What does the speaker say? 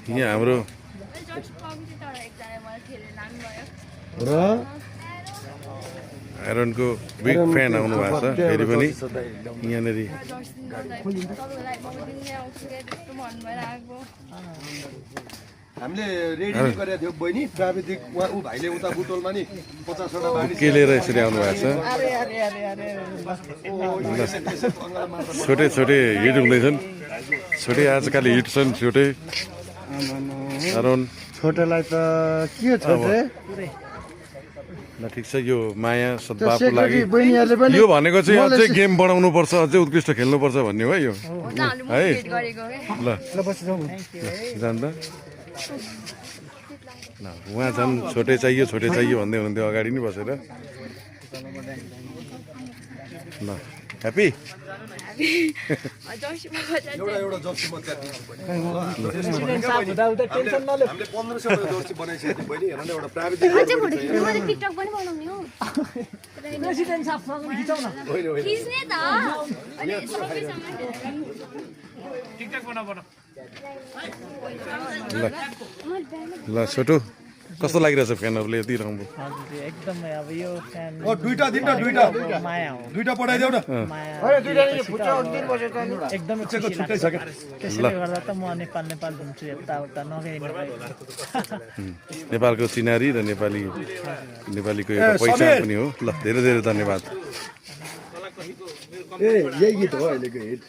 यहाँ हाम्रो र आइरनको बिग फ्यान आउनु भएको छ फेरि पनि यहाँनिर हामीले रेडी गरेको थियौँ बहिनी प्राविधिक ऊ भाइले उता बुटोलमा नि 50वटा बानी के लिएर यसरी आउनु भएको छ छोटे छोटे हिट हुँदैछन् छोटे आजकल हिट छन् छोटे छोटेलाई त के छोटे ल ठिक छ यो माया सद्भावको लागि बहिनीहरूले पनि यो भनेको चाहिँ अझै गेम बढाउनु पर्छ अझै उत्कृष्ट खेल्नु पर्छ भन्ने हो यो है ल जान्दा ल उहाँ झन् छोटे चाहियो भन्दै हुनुहुन्थ्यो अगाडि नै बसेर ल ह्याप्पी एउटा जर्सी म त्यहाँ हामीले 1500 जर्सी बनाइसकेको थियौँ बहिनी हेर न एउटा प्राविधिक टिकटक पनि बनाउने हो प्रेसिडेन्ट साहबसँग खिचाउ न खिच्ने त अनि सबैसँग टिकटक बनाऊ ल छोटो कस्तो लागिरहेछ फ्यानहरूले यति राम्रो एकदमै अब यो फ्यान दुईटा माया हो दुईटा पठाइदेऊ न एकदमै छुट्टै छ क्या त्यसैले गर्दा त म नेपाल घुम्छु यताउता नगई नेपालको सिनारी र नेपालीको एउटा पहिचान पनि हो ल धेरै धेरै धन्यवाद ए यही गीत हो अहिलेको हिट